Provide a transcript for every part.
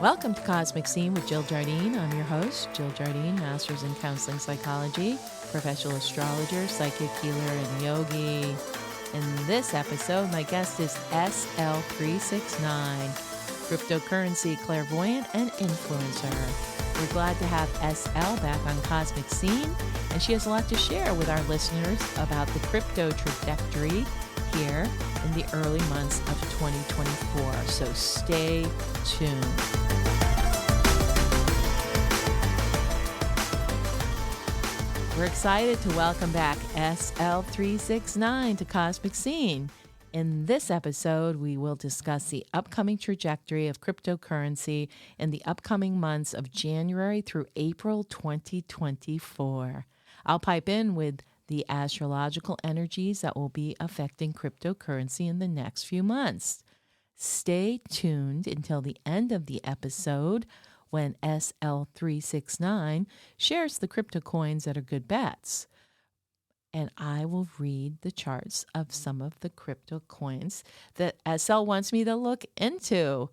Welcome to Cosmic Scene with Jill Jardine. I'm your host, Jill Jardine, Master's in Counseling Psychology, professional astrologer, psychic healer, and yogi. In this episode, my guest is SL369, cryptocurrency clairvoyant and influencer. We're glad to have SL back on Cosmic Scene, and she has a lot to share with our listeners about the crypto trajectory here in the early months of 2024. So stay tuned. We're excited to welcome back SL369 to Cosmic Scene. In this episode, we will discuss the upcoming trajectory of cryptocurrency in the upcoming months of January through April 2024. I'll pipe in with the astrological energies that will be affecting cryptocurrency in the next few months. Stay tuned until the end of the episode when SL369 shares the crypto coins that are good bets. And I will read the charts of some of the crypto coins that SL wants me to look into.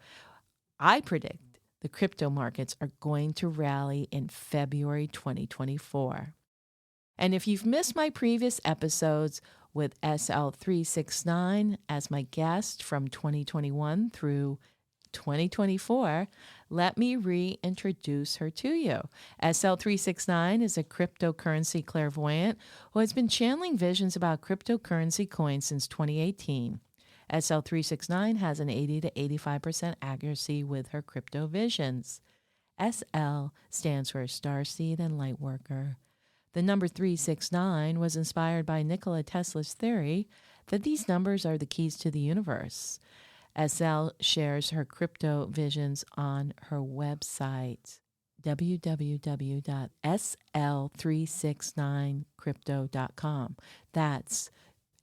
I predict the crypto markets are going to rally in February 2024. And if you've missed my previous episodes with SL369 as my guest from 2021 through 2024, let me reintroduce her to you. SL369 is a cryptocurrency clairvoyant who has been channeling visions about cryptocurrency coins since 2018. SL369 has an 80 to 85% accuracy with her crypto visions. SL stands for Starseed and Lightworker. The number 369 was inspired by Nikola Tesla's theory that these numbers are the keys to the universe. SL shares her crypto visions on her website, www.sl369crypto.com. That's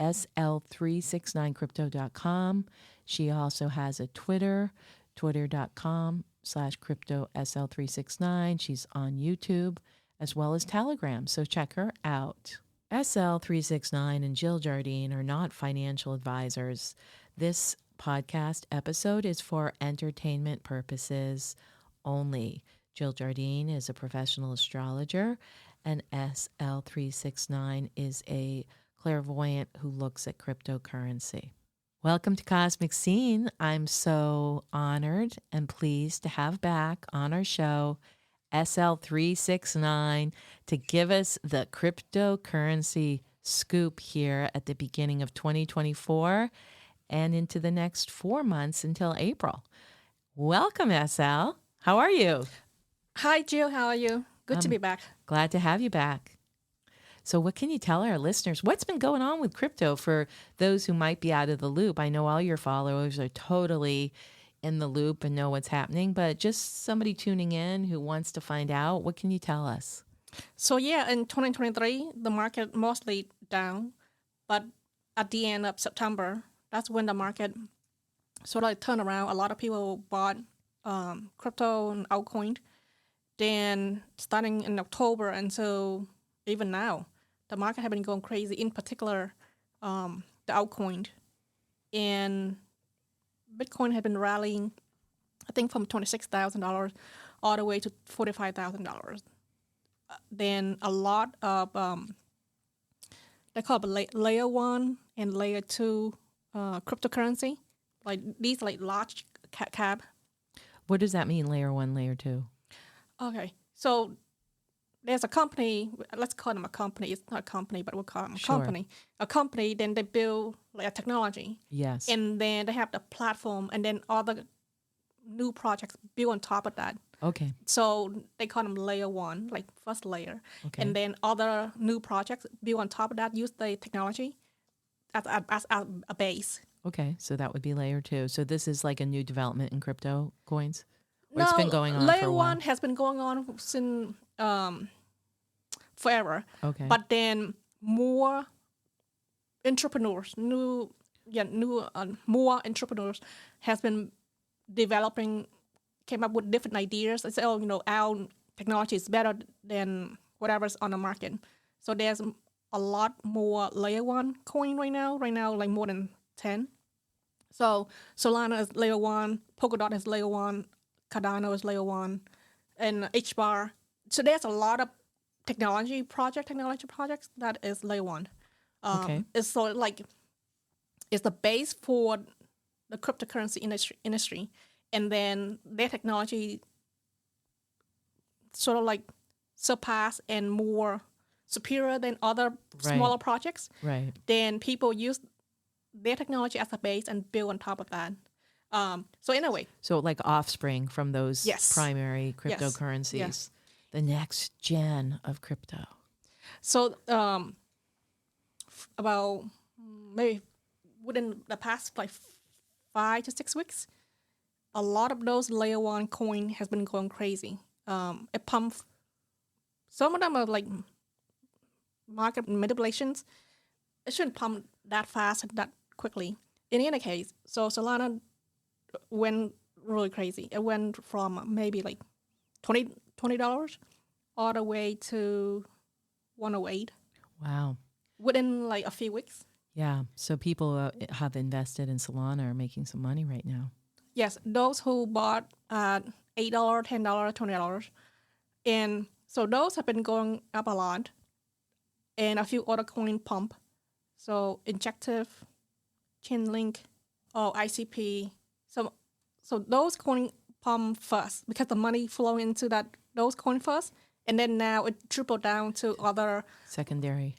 sl369crypto.com. She also has a Twitter, twitter.com/cryptosl369. She's on YouTube as well as Telegram, so check her out. SL369 and Jill Jardine are not financial advisors. This podcast episode is for entertainment purposes only. Jill Jardine is a professional astrologer, and SL369 is a clairvoyant who looks at cryptocurrency. Welcome to Cosmic Scene. I'm so honored and pleased to have back on our show SL369 to give us the cryptocurrency scoop here at the beginning of 2024 and into the next 4 months until April. Welcome, SL. How are you? Hi, Jill. How are you? Good to be back. Glad to have you back. So what can you tell our listeners? What's been going on with crypto for those who might be out of the loop? I know all your followers are totally in the loop and know what's happening, but just somebody tuning in who wants to find out, what can you tell us? So yeah, in 2023, the market mostly down, but at the end of September, that's when the market sort of turned around. A lot of people bought crypto and altcoin. Then starting in October until even now, the market has been going crazy, in particular the altcoin. And Bitcoin had been rallying, I think, from $26,000 all the way to $45,000. Then a lot of, they call it layer 1 and layer 2 cryptocurrency, like these like large cap. What does that mean, layer 1, layer 2? Okay, so there's a company, let's call them a company. It's not a company, but we'll call them a company. A company, then they build like a technology. Yes. And then they have the platform, and then all the new projects build on top of that. Okay. So they call them layer 1, like first layer. Okay. And then other new projects build on top of that, use the technology as a base. Okay, so that would be layer 2. So this is like a new development in crypto coins? Or it's been going on layer for a while? 1 has been going on since forever. Okay. But then more entrepreneurs, more entrepreneurs has been developing, came up with different ideas. They say, our technology is better than whatever's on the market. So there's a lot more layer 1 coin right now, like more than 10. So Solana is layer 1, Polkadot is layer 1, Cardano is layer 1, and H-bar. So there's a lot of technology projects that is layer 1. Okay. It's sort of like it's the base for the cryptocurrency industry, and then their technology sort of like surpass and more superior than other smaller projects. Right. Then people use their technology as a base and build on top of that. So in a way, So like offspring from those Yes. primary Yes. cryptocurrencies, Yes. the next gen of crypto. so about maybe within the past like 5 to 6 weeks, a lot of those layer 1 coin has been going crazy. It pumped. Some of them are like market manipulations. It shouldn't pump that fast and that quickly. In any case, so Solana went really crazy. It went from maybe like $20 all the way to 108 Wow. within like a few weeks. Yeah. So people have invested in Solana are making some money right now. Yes, those who bought at $8, $10, $20, and so those have been going up a lot, and a few other coin pump. So Injective, Chainlink, ICP. So those coin pump first because the money flow into those coin first, and then now it tripled down to other Secondary.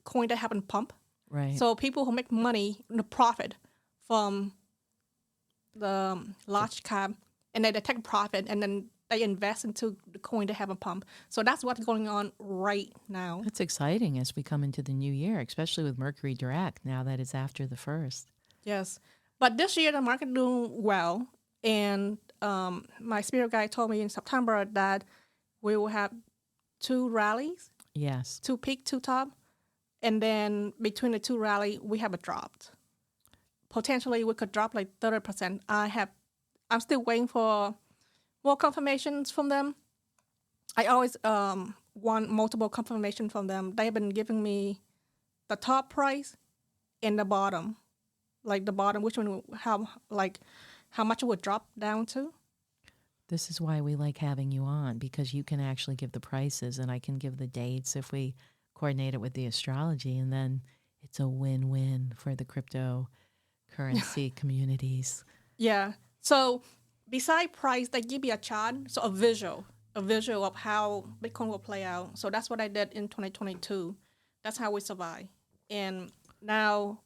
coin that haven't pump. Right. So people who make money, the profit from the large cap, and then they take profit, and then they invest into the coin that haven't pump. So that's what's going on right now. That's exciting as we come into the new year, especially with Mercury direct now that it's after the 1st. Yes. But this year, the market doing well. And my spirit guide told me in September that we will have 2 rallies, Yes. 2 peak, 2 top. And then between the 2 rally, we have a drop. Potentially, we could drop like 30%. I'm still waiting for more confirmations from them. I always want multiple confirmation from them. They've been giving me the top price and the bottom. Like the bottom, which one, how much it would drop down to. This is why we like having you on, because you can actually give the prices and I can give the dates if we coordinate it with the astrology, and then it's a win-win for the cryptocurrency communities. Yeah. So beside price, they give you a chart, so a visual of how Bitcoin will play out. So that's what I did in 2022. That's how we survive. And now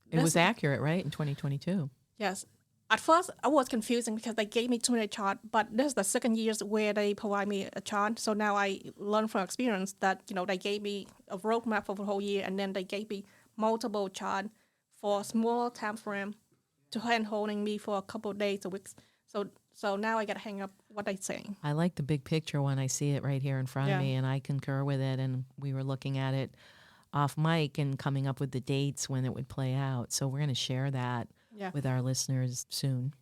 It was accurate, right, in 2022? Yes. At first, I was confusing because they gave me too many charts, but this is the second year where they provide me a chart. So now I learned from experience that, they gave me a roadmap for the whole year, and then they gave me multiple charts for a small time frame to hand holding me for a couple of days, or weeks. So now I got to hang up what they're saying. I like the big picture when I see it right here in front of me, and I concur with it. And we were looking at it off mic and coming up with the dates when it would play out. So we're going to share that with our listeners soon.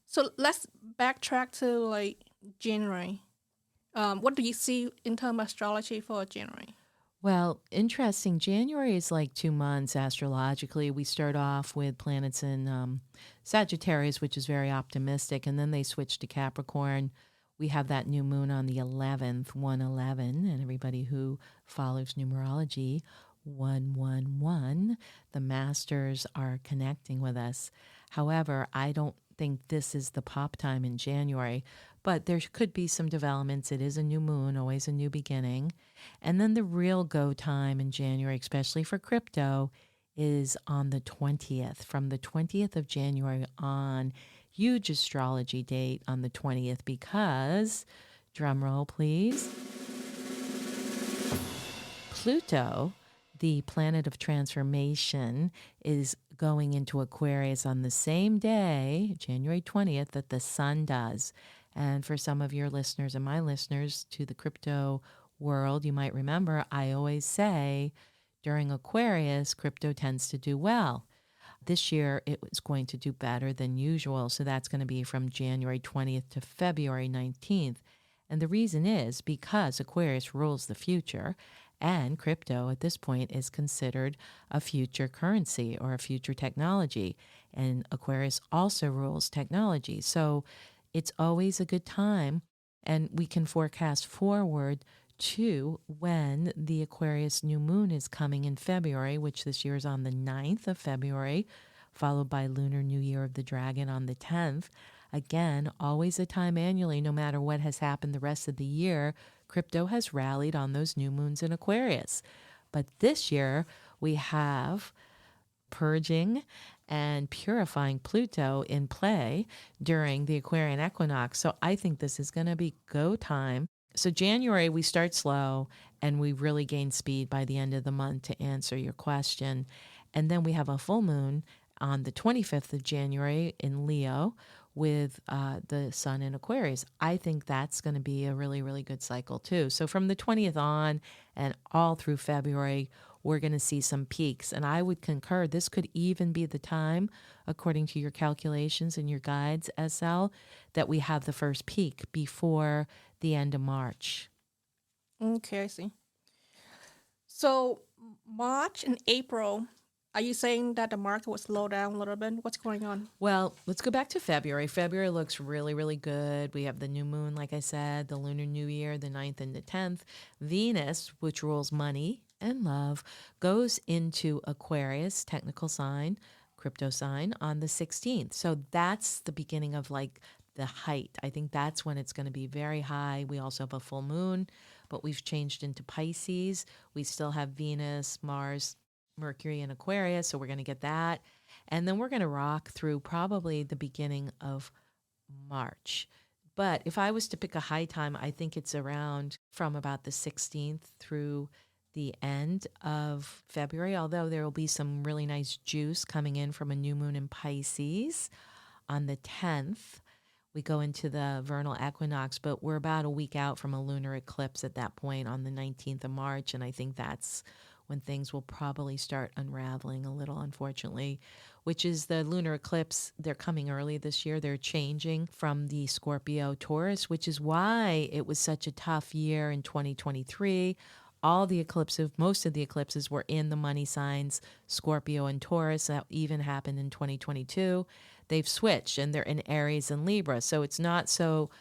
So let's backtrack to like January. What do you see in terms of astrology for January? Well, interesting. January is like 2 months astrologically. We start off with planets in Sagittarius, which is very optimistic, and then they switch to Capricorn. We have that new moon on the 11th, 111, and everybody who follows numerology, 111, the masters are connecting with us. However, I don't think this is the pop time in January, but there could be some developments. It is a new moon, always a new beginning. And then the real go time in January, especially for crypto, is on the 20th. From the 20th of January on, huge astrology date on the 20th because, drum roll please, Pluto, the planet of transformation, is going into Aquarius on the same day, January 20th, that the sun does. And for some of your listeners and my listeners to the crypto world, you might remember I always say during Aquarius, crypto tends to do well. This year, it was going to do better than usual. So that's going to be from January 20th to February 19th. And the reason is because Aquarius rules the future, and crypto at this point is considered a future currency or a future technology. And Aquarius also rules technology. So it's always a good time, and we can forecast forward to when the Aquarius new moon is coming in February, which this year is on the 9th of February, followed by Lunar New Year of the Dragon on the 10th. Again, always a time annually, no matter what has happened the rest of the year, crypto has rallied on those new moons in Aquarius. But this year, we have purging and purifying Pluto in play during the Aquarian equinox. So I think this is going to be go time. So January, we start slow and we really gain speed by the end of the month, to answer your question. And then we have a full moon on the 25th of January in Leo with the sun in Aquarius. I think that's going to be a really, really good cycle too. So from the 20th on and all through February, we're going to see some peaks. And I would concur, this could even be the time, according to your calculations and your guides, SL, that we have the first peak before the end of March. Okay, I see. So March and April, are you saying that the market will slow down a little bit? What's going on? Well, let's go back to February. February looks really, really good. We have the new moon, like I said, the Lunar New Year, the 9th and the 10th. Venus, which rules money and love, goes into Aquarius, technical sign, crypto sign, on the 16th. So that's the beginning of like the height. I think that's when it's going to be very high. We also have a full moon, but we've changed into Pisces. We still have Venus, Mars, Mercury in Aquarius, so we're going to get that. And then we're going to rock through probably the beginning of March. But if I was to pick a high time, I think it's around from about the 16th through the end of February, although there will be some really nice juice coming in from a new moon in Pisces on the 10th. We go into the vernal equinox, but we're about a week out from a lunar eclipse at that point on the 19th of March, and I think that's when things will probably start unraveling a little, unfortunately, which is the lunar eclipse. They're coming early this year. They're changing from the Scorpio Taurus, which is why it was such a tough year in 2023. Most of the eclipses were in the money signs, Scorpio and Taurus. That even happened in 2022. They've switched and they're in Aries and Libra. So it's not so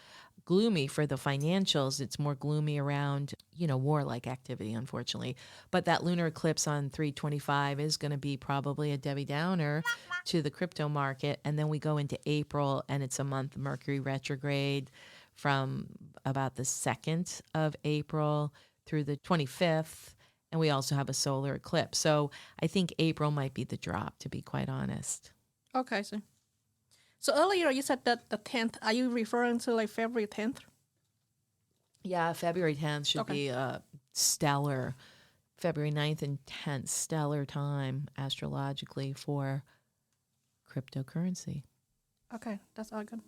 gloomy for the financials. It's more gloomy around, warlike activity, unfortunately. But that lunar eclipse on 3/25 is going to be probably a Debbie Downer to the crypto market. And then we go into April, and it's a month Mercury retrograde from about the 2nd of April through the 25th. And we also have a solar eclipse. So I think April might be the drop, to be quite honest. Okay, so earlier you said that the 10th, are you referring to like February 10th? Yeah, February 10th should be a stellar, February 9th and 10th, stellar time astrologically for cryptocurrency. Okay, that's all good.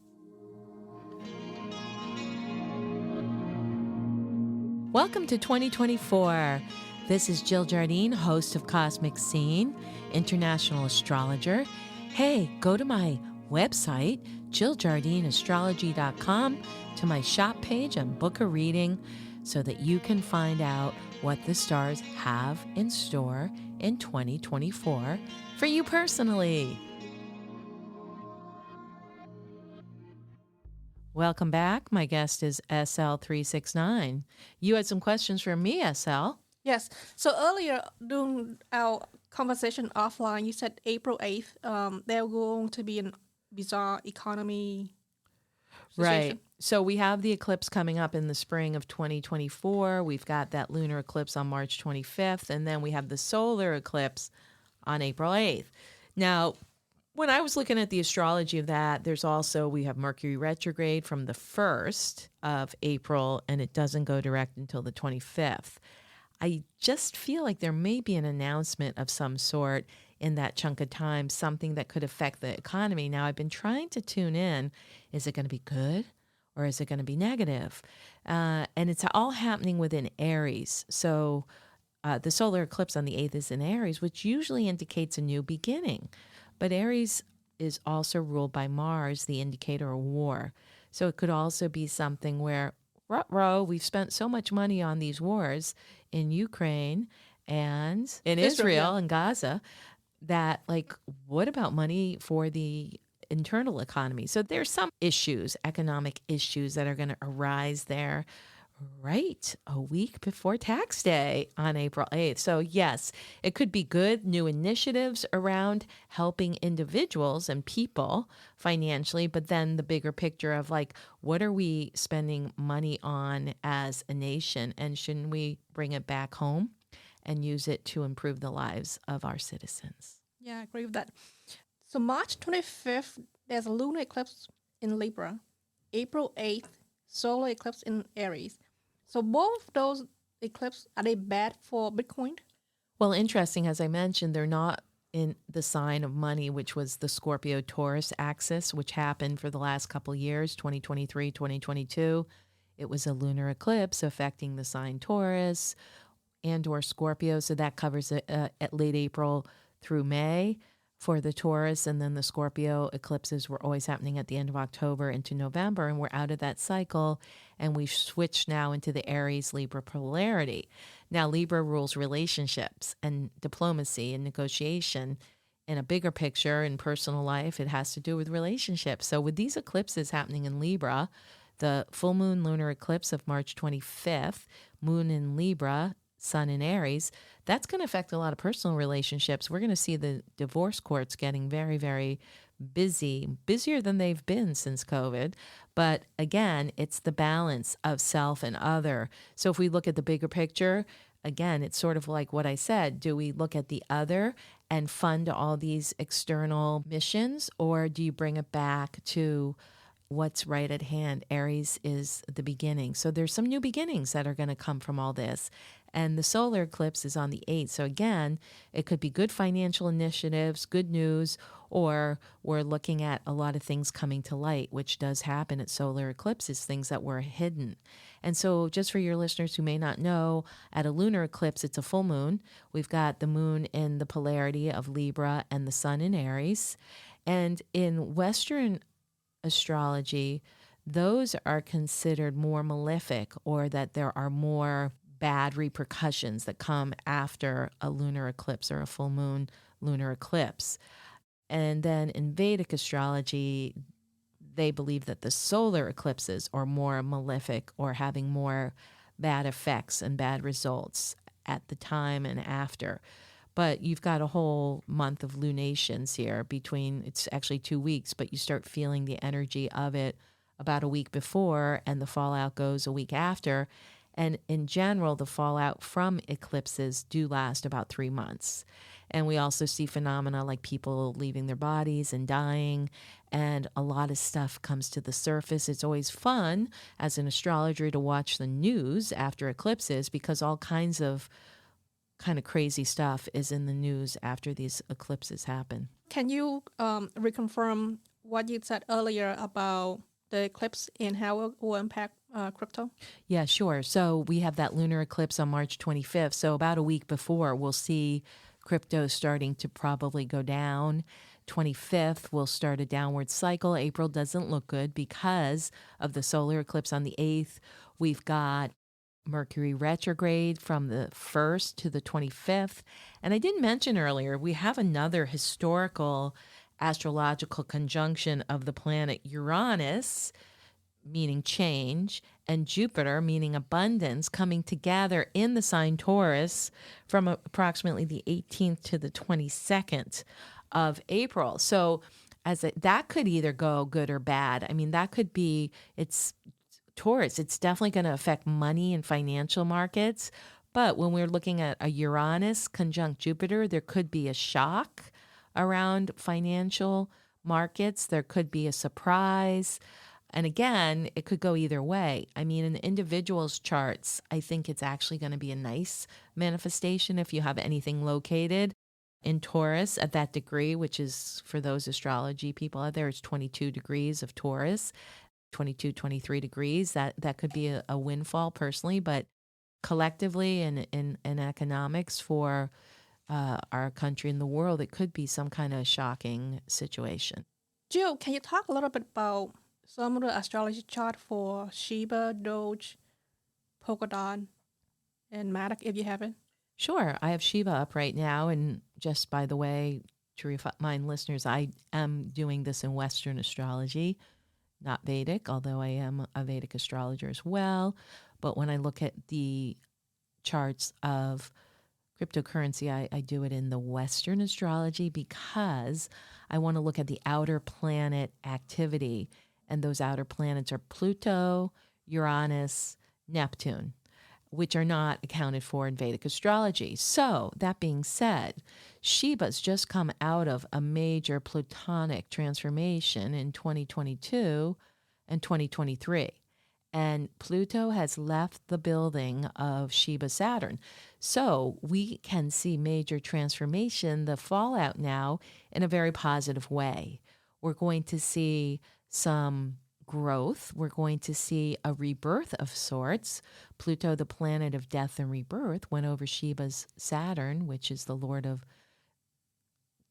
Welcome to 2024. This is Jill Jardine, host of Cosmic Scene, international astrologer. Hey, go to my website, jilljardineastrology.com, to my shop page and book a reading so that you can find out what the stars have in store in 2024 for you personally. Welcome back. My guest is SL369. You had some questions for me, SL. Yes. So earlier during our conversation offline, you said April 8th, they're going to be an bizarre economy situation. Right. So we have the eclipse coming up in the spring of 2024. We've got that lunar eclipse on March 25th, and then we have the solar eclipse on April 8th. Now, when I was looking at the astrology of that, we have Mercury retrograde from the 1st of April, and it doesn't go direct until the 25th. I just feel like there may be an announcement of some sort in that chunk of time, something that could affect the economy. Now, I've been trying to tune in. Is it going to be good or is it going to be negative? And it's all happening within Aries. So the solar eclipse on the 8th is in Aries, which usually indicates a new beginning. But Aries is also ruled by Mars, the indicator of war. So it could also be something where, we've spent so much money on these wars in Ukraine and in Israel and Gaza, that, like, what about money for the internal economy. So there's some issues, economic issues that are going to arise there right a week before tax day on April 8th. So yes, it could be good new initiatives around helping individuals and people financially, but then the bigger picture of like, what are we spending money on as a nation, and shouldn't we bring it back home and use it to improve the lives of our citizens? Yeah, I agree with that. So March 25th, there's a lunar eclipse in Libra. April 8th, solar eclipse in Aries. So both of those eclipses, are they bad for Bitcoin? Well, interesting, as I mentioned, they're not in the sign of money, which was the Scorpio Taurus axis, which happened for the last couple of years, 2023, 2022. It was a lunar eclipse affecting the sign Taurus and or Scorpio. So that covers it at late April through May for the Taurus. And then the Scorpio eclipses were always happening at the end of October into November. And we're out of that cycle. And we've switched now into the Aries Libra polarity. Now, Libra rules relationships and diplomacy and negotiation. In a bigger picture in personal life, it has to do with relationships. So with these eclipses happening in Libra, the full moon lunar eclipse of March 25th, moon in Libra, sun in Aries, that's going to affect a lot of personal relationships. We're going to see the divorce courts getting very, very busy, busier than they've been since COVID. But again, it's the balance of self and other. So if we look at the bigger picture, again, it's sort of like what I said. Do we look at the other and fund all these external missions, or do you bring it back to what's right at hand? Aries is the beginning. So there's some new beginnings that are going to come from all this. And the solar eclipse is on the 8th. So again, it could be good financial initiatives, good news, or we're looking at a lot of things coming to light, which does happen at solar eclipses, things that were hidden. And so just for your listeners who may not know, at a lunar eclipse, it's a full moon. We've got the moon in the polarity of Libra and the sun in Aries. And in Western astrology, those are considered more malefic, or that there are more bad repercussions that come after a lunar eclipse or a full moon lunar eclipse. And then in Vedic astrology, they believe that the solar eclipses are more malefic or having more bad effects and bad results at the time and after. But you've got a whole month of lunations here between, it's actually 2 weeks, but you start feeling the energy of it about a week before, and the fallout goes a week after. And in general, the fallout from eclipses do last about 3 months. And we also see phenomena like people leaving their bodies and dying, and a lot of stuff comes to the surface. It's always fun as an astrologer to watch the news after eclipses, because all kinds of kind of crazy stuff is in the news after these eclipses happen. Can you reconfirm what you said earlier about the eclipse and how it will impact crypto? Yeah, sure. So we have that lunar eclipse on March 25th. So about a week before, we'll see crypto starting to probably go down. 25th, we'll start a downward cycle. April doesn't look good because of the solar eclipse on the 8th. We've got Mercury retrograde from the 1st to the 25th. And I didn't mention earlier, we have another historical astrological conjunction of the planet Uranus, meaning change, and Jupiter, meaning abundance, coming together in the sign Taurus from approximately the 18th to the 22nd of April. So that could either go good or bad. I mean, that could be, it's Taurus, it's definitely going to affect money and financial markets. But when we're looking at a Uranus conjunct Jupiter, there could be a shock around financial markets. There could be a surprise. And again, it could go either way. I mean, in the individual's charts, I think it's actually going to be a nice manifestation if you have anything located in Taurus at that degree, which is, for those astrology people out there, it's 22 degrees of Taurus, 22, 23 degrees. That could be a windfall personally, but collectively in economics for our country and the world, it could be some kind of shocking situation. Jill, can you talk a little bit about some of the astrology chart for Shiba, Doge, Polkadot, and Matic, if you have it? Sure. I have Shiva up right now. And just by the way, to remind listeners, I am doing this in Western astrology, not Vedic, although I am a Vedic astrologer as well. But when I look at the charts of cryptocurrency, I do it in the Western astrology because I want to look at the outer planet activity. And those outer planets are Pluto, Uranus, Neptune, which are not accounted for in Vedic astrology. So that being said, Shiba's just come out of a major plutonic transformation in 2022 and 2023. And Pluto has left the building of Shiba Saturn. So we can see major transformation, the fallout now, in a very positive way. We're going to see some growth. We're going to see a rebirth of sorts. Pluto, the planet of death and rebirth, went over Shiba's Saturn, which is the lord of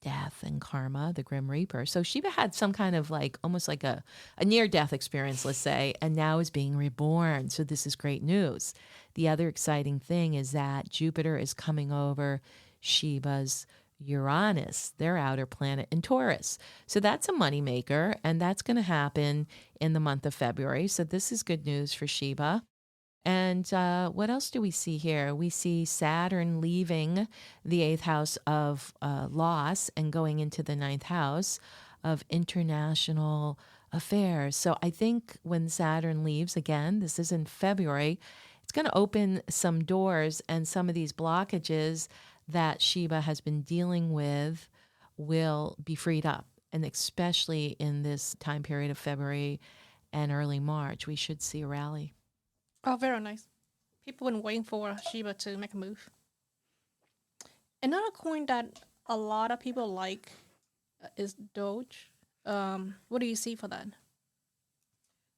death and karma, the Grim Reaper. So Shiva had some kind of almost like a near-death experience, let's say, and now is being reborn. So this is great news. The other exciting thing is that Jupiter is coming over Shiva's Uranus, their outer planet in Taurus. So that's a moneymaker, and that's going to happen in the month of February. So this is good news for Shiva. And what else do we see here? We see Saturn leaving the 8th house of loss and going into the 9th house of international affairs. So I think when Saturn leaves, again, this is in February, it's going to open some doors, and some of these blockages that Shiva has been dealing with will be freed up. And especially in this time period of February and early March, we should see a rally. Oh, very nice. People been waiting for Shiba to make a move. Another coin that a lot of people like is Doge. What do you see for that?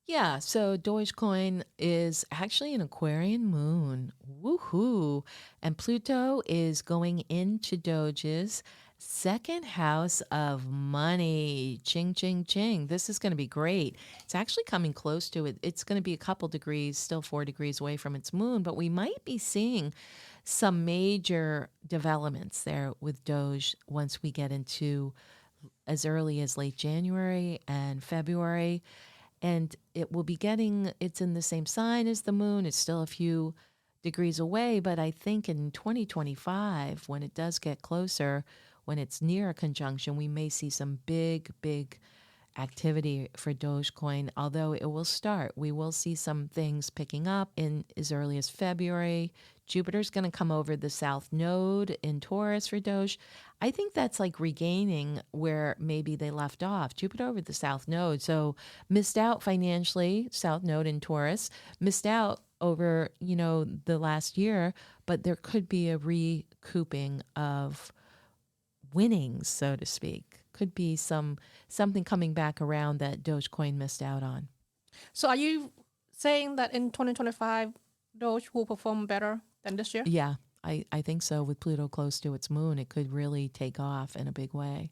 Yeah, so Dogecoin is actually an Aquarian moon. Woohoo! And Pluto is going into Doge's second house of money. Ching, ching, ching. This is going to be great. It's actually coming close to it. It's going to be a couple degrees, still 4 degrees away from its moon, but we might be seeing some major developments there with Doge once we get into as early as late January and February. And it will be it's in the same sign as the moon. It's still a few degrees away, but I think in 2025, when it does get closer, when it's near a conjunction, we may see some big, big activity for Dogecoin, although it will start. We will see some things picking up in as early as February. Jupiter's going to come over the south node in Taurus for Doge. I think that's like regaining where maybe they left off. Jupiter over the south node. So missed out financially, south node in Taurus, missed out over, the last year, but there could be a recouping of winnings, so to speak. Could be something coming back around that Dogecoin missed out on. So are you saying that in 2025, Doge will perform better than this year? Yeah, I think so. With Pluto close to its moon, it could really take off in a big way.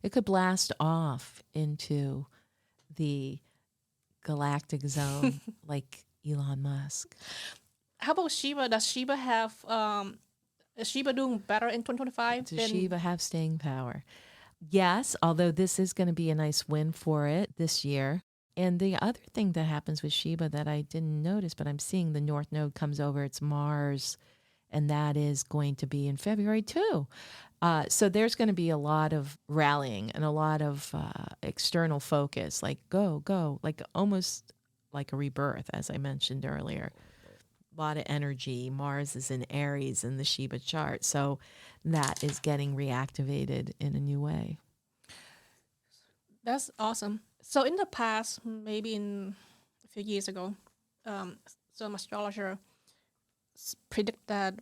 It could blast off into the galactic zone like Elon Musk. How about Shiba? Does Shiba have, is Shiba doing better in 2025? Does Shiba have staying power? Yes, although this is going to be a nice win for it this year. And the other thing that happens with Shiba that I didn't notice, but I'm seeing the North Node comes over its Mars, and that is going to be in February too. So there's going to be a lot of rallying and a lot of external focus, like go, like almost like a rebirth, as I mentioned earlier. A lot of energy. Mars is in Aries in the Shiba chart. So that is getting reactivated in a new way. That's awesome. So in the past, maybe in a few years ago, some astrologer predict that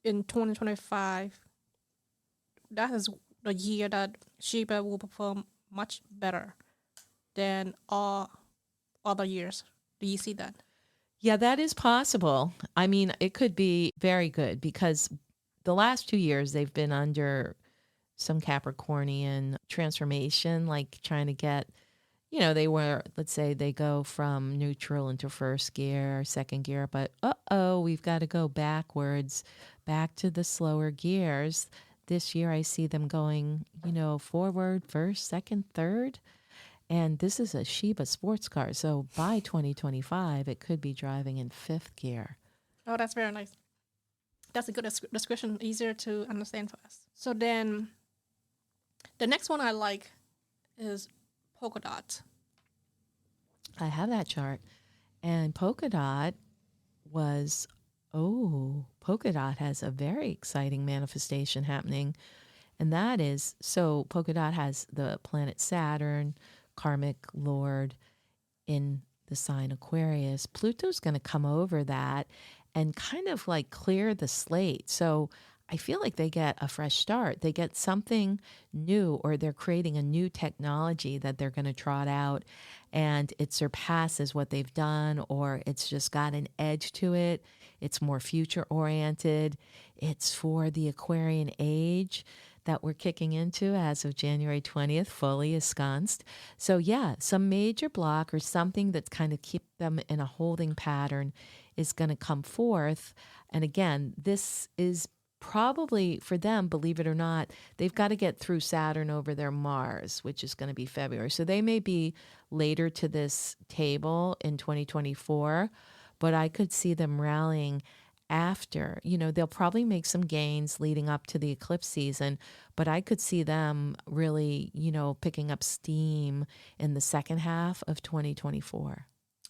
in 2025, that is the year that Shiba will perform much better than all other years. Do you see that? Yeah, that is possible. I mean, it could be very good because the last 2 years they've been under some Capricornian transformation, like trying to get, they were, let's say they go from neutral into first gear, second gear, but we've got to go backwards, back to the slower gears. this year I see them going, forward, first, second, third. And this is a Sheba sports car. So by 2025, it could be driving in fifth gear. Oh, that's very nice. That's a good description, easier to understand for us. So then the next one I like is polka dot. I have that chart. And polka dot has a very exciting manifestation happening. And that is, so polka dot has the planet Saturn, karmic lord, in the sign Aquarius. Pluto's going to come over that and kind of like clear the slate. So I feel like they get a fresh start. They get something new, or they're creating a new technology that they're going to trot out, and it surpasses what they've done, or it's just got an edge to it. It's more future oriented. It's for the Aquarian age that we're kicking into as of January 20th, fully ensconced. So yeah, some major block or something that's kind of keep them in a holding pattern is going to come forth. And again, this is probably for them, believe it or not, they've got to get through Saturn over their Mars, which is going to be February. So they may be later to this table in 2024, but I could see them rallying after. They'll probably make some gains leading up to the eclipse season, but I could see them really, picking up steam in the second half of 2024.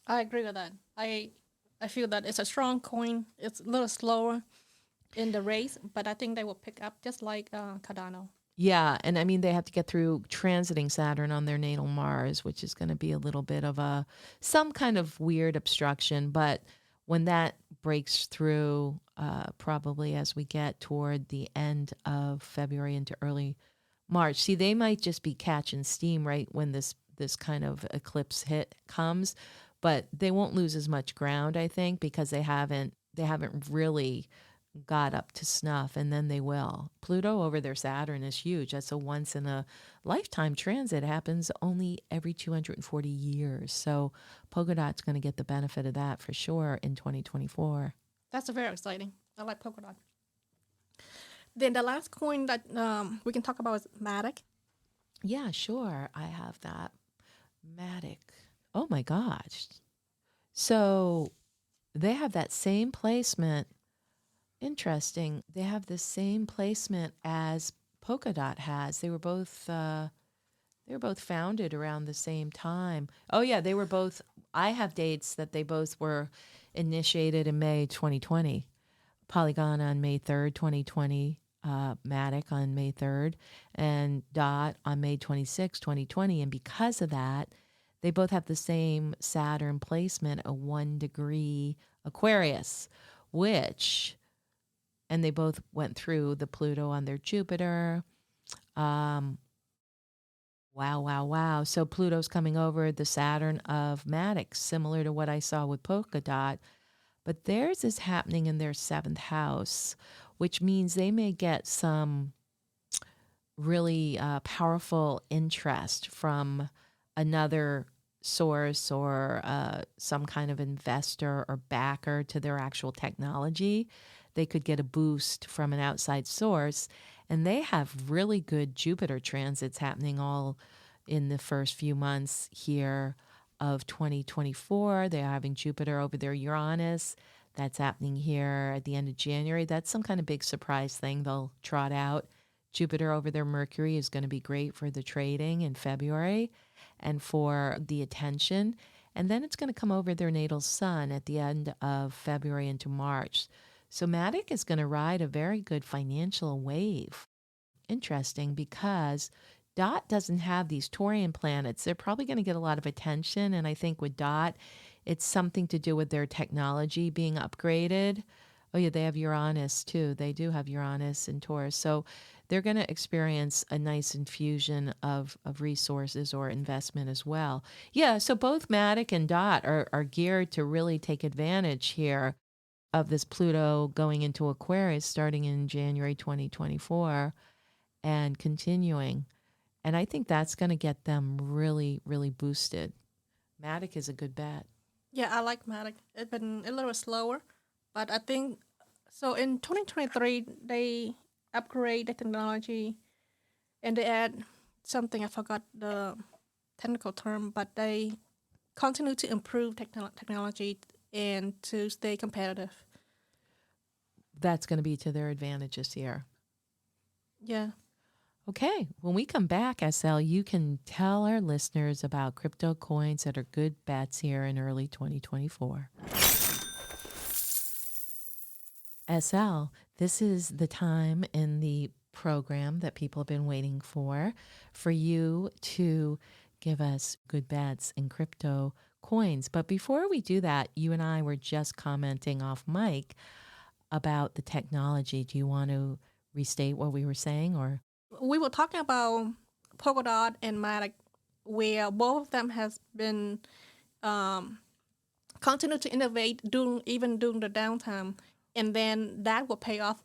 I agree with that. I feel that it's a strong coin. It's a little slower in the race, but I think they will pick up just like Cardano. Yeah, and I mean, they have to get through transiting Saturn on their natal Mars, which is going to be a little bit of some kind of weird obstruction, but when that breaks through, probably as we get toward the end of February into early March. See, they might just be catching steam right when this kind of eclipse hit comes, but they won't lose as much ground, I think, because they haven't really got up to snuff, and then they will. Pluto over their Saturn is huge. That's a once in a lifetime transit. It happens only every 240 years. So polka dot's going to get the benefit of that for sure in 2024. That's very exciting. I like polka dot. Then the last coin that we can talk about is Matic. Yeah, sure. I have that. Matic. Oh my gosh. So they have that same placement. Interesting. They have the same placement as polka dot has. They were both founded around the same time. Oh yeah, they were both. I have dates that they both were initiated in May 2020. Polygon on May 3rd, 2020. Matic on May 3rd, and Dot on May 26, 2020. And because of that, they both have the same Saturn placement, a 1 degree Aquarius, and they both went through the Pluto on their Jupiter. Wow. So Pluto's coming over the Saturn of Matic, similar to what I saw with polka dot. But theirs is happening in their 7th house, which means they may get some really powerful interest from another source or some kind of investor or backer to their actual technology. They could get a boost from an outside source, and they have really good Jupiter transits happening all in the first few months here of 2024. They're having Jupiter over their Uranus. That's happening here at the end of January. That's some kind of big surprise thing they'll trot out. Jupiter over their Mercury is going to be great for the trading in February and for the attention. And then it's going to come over their natal sun at the end of February into March. So Matic is going to ride a very good financial wave. Interesting, because Dot doesn't have these Taurian planets. They're probably going to get a lot of attention. And I think with Dot, it's something to do with their technology being upgraded. Oh yeah, they have Uranus too. They do have Uranus and Taurus. So they're going to experience a nice infusion of resources or investment as well. Yeah, so both Matic and Dot are geared to really take advantage here of this Pluto going into Aquarius starting in January 2024 and continuing. And I think that's going to get them really, really boosted. Matic is a good bet. Yeah, I like Matic. It's been a little slower, but I think so. In 2023, they upgrade the technology, and they add something, I forgot the technical term, but they continue to improve technology and to stay competitive. That's going to be to their advantage this year. Yeah. Okay, when we come back, SL, you can tell our listeners about crypto coins that are good bets here in early 2024. SL, this is the time in the program that people have been waiting for you to give us good bets in crypto coins. But before we do that, you and I were just commenting off mic about the technology. Do you want to restate what we were saying, or? We were talking about Polkadot and Matic, where both of them has been continue to innovate even during the downtime, and then that will pay off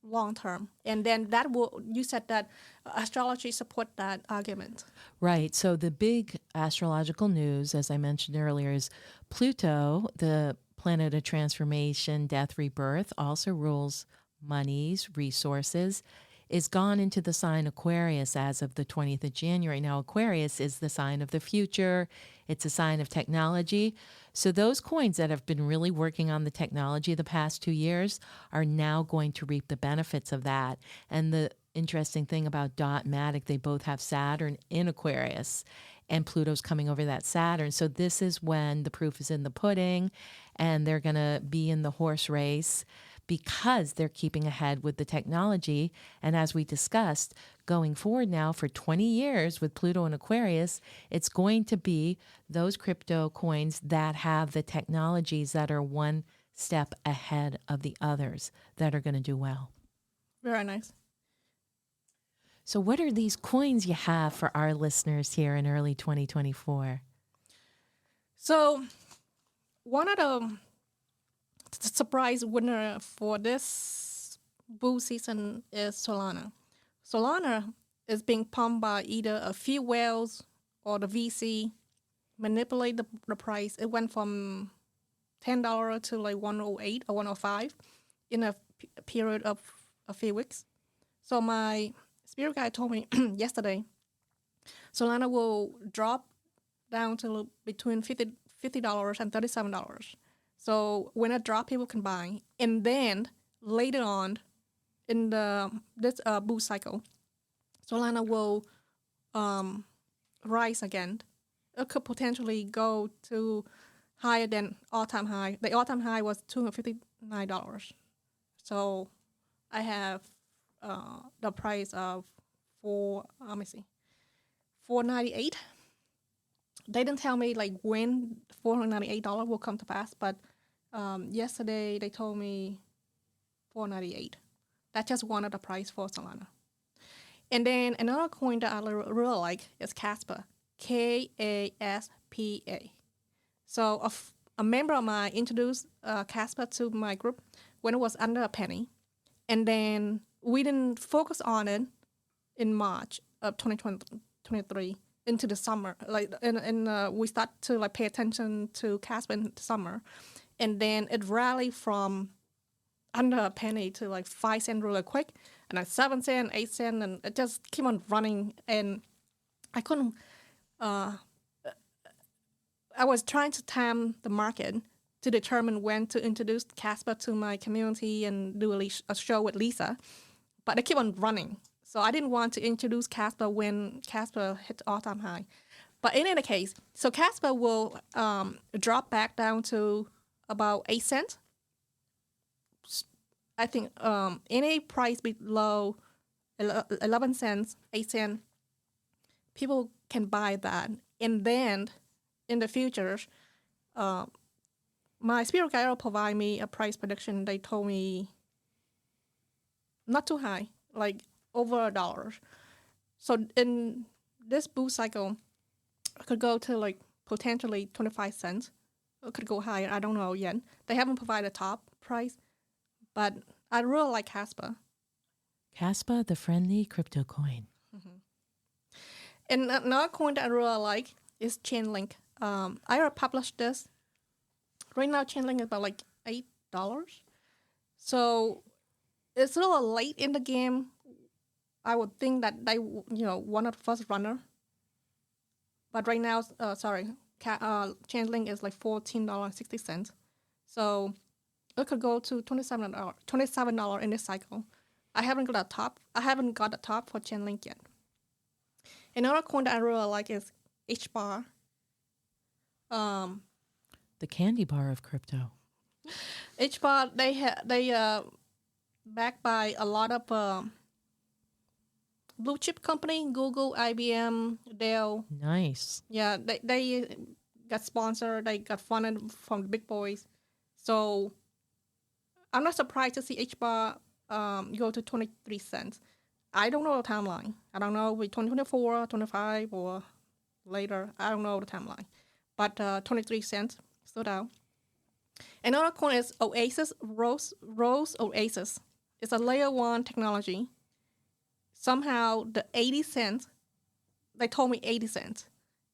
long term. And then that will, you said that astrology support that argument. Right. So the big astrological news, as I mentioned earlier, is Pluto, the planet of transformation, death, rebirth, also rules monies, resources, is gone into the sign Aquarius as of the 20th of January. Now, Aquarius is the sign of the future. It's a sign of technology. So those coins that have been really working on the technology the past 2 years are now going to reap the benefits of that. And the interesting thing about Dot and Matic, they both have Saturn in Aquarius, and Pluto's coming over that Saturn. So this is when the proof is in the pudding, and they're going to be in the horse race because they're keeping ahead with the technology. And as we discussed, going forward now for 20 years with Pluto and Aquarius, it's going to be those crypto coins that have the technologies that are one step ahead of the others that are going to do well. Very nice. So what are these coins you have for our listeners here in early 2024? So one of the surprise winner for this bull season is Solana. Solana is being pumped by either a few whales or the VC, manipulate the price. It went from $10 to like 108 or 105 in a period of a few weeks. So my spirit guide told me yesterday, Solana will drop down to between $50 and $37. So when it drops, people can buy. And then later on in this bull cycle, Solana will rise again. It could potentially go to higher than all-time high. The all-time high was $259. So I have the price of $498. They didn't tell me like when $498 will come to pass, but yesterday they told me $498. That's just one of the price for Solana. And then another coin that I really like is Casper, Kaspa. So a member of mine introduced Casper to my group when it was under a penny, and then we didn't focus on it in March of 2023 into the summer. And we start to like pay attention to Casper in the summer, and then it rallied from under a penny to like 5 cents really quick, and like 7 cents, 8 cents, and it just keep on running. And I couldn't. I was trying to time the market to determine when to introduce Casper to my community and do a show with Lisa, but they keep on running. So I didn't want to introduce Casper when Casper hit all-time high. But in any case, so Casper will drop back down to about 8 cents. I think any price below 11 cents, 8 cents, people can buy that. And then in the future, my spirit guide will provide me a price prediction. They told me not too high, like over $1. So in this bull cycle, it could go to like potentially 25 cents. It could go higher. I don't know yet. They haven't provided a top price, but I really like Casper. Casper, the friendly crypto coin. Mm-hmm. And another coin that I really like is Chainlink. I published this. Right now, Chainlink is about like $8. So it's a little late in the game. I would think that they, one of the first runner. But right now, Chainlink is like $14.60. So it could go to $27 in this cycle. I haven't got the top for Chainlink yet. Another coin that I really like is HBAR. The candy bar of crypto. HBAR, they backed by a lot of blue chip company, Google, IBM, Dell. Nice. Yeah, they got sponsored. They got funded from the big boys. So I'm not surprised to see HBAR go to 23 cents. I don't know the timeline. I don't know with 2024, 25, or later. I don't know the timeline. But 23 cents stood out. Another coin is Oasis, Rose Oasis. It's a layer 1 technology. Somehow the 80 cents, they told me 80 cents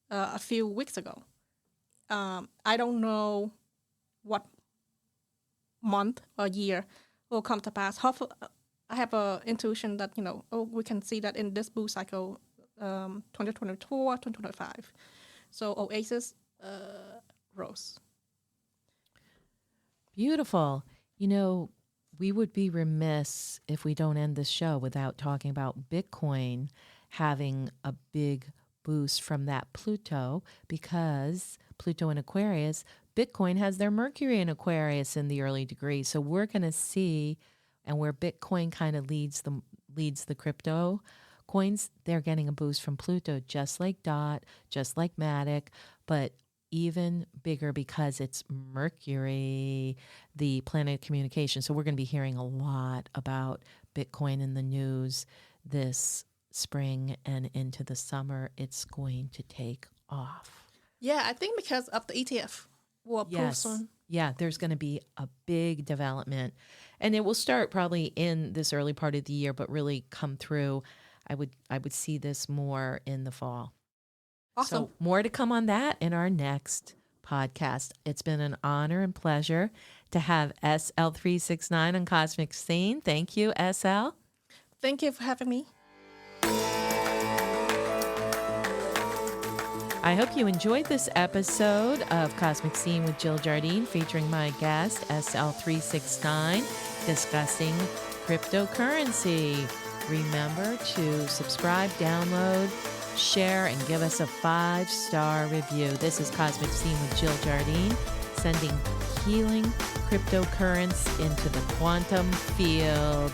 a few weeks ago. I don't know what month or year will come to pass. Hopefully, I have an intuition that, we can see that in this bull cycle, 2024, 2025. So Oasis, Rose. Beautiful. We would be remiss if we don't end this show without talking about Bitcoin having a big boost from that Pluto, because Pluto in Aquarius, Bitcoin has their Mercury in Aquarius in the early degree. So we're going to see, and where Bitcoin kind of leads the crypto coins, they're getting a boost from Pluto, just like DOT, just like Matic, but even bigger because it's Mercury, the planet of communication. So we're going to be hearing a lot about Bitcoin in the news this spring and into the summer. It's going to take off. Yeah, I think because of the ETF. Yes. Yeah, there's going to be a big development. And it will start probably in this early part of the year, but really come through. I would see this more in the fall. Awesome. So more to come on that in our next podcast. It's been an honor and pleasure to have SL369 on Cosmic Scene. Thank you, SL. Thank you for having me. I hope you enjoyed this episode of Cosmic Scene with Jill Jardine, featuring my guest, SL369, discussing cryptocurrency. Remember to subscribe, download, share, and give us a 5-star review. This is Cosmic Scene with Jill Jardine, sending healing cryptocurrency into the quantum field.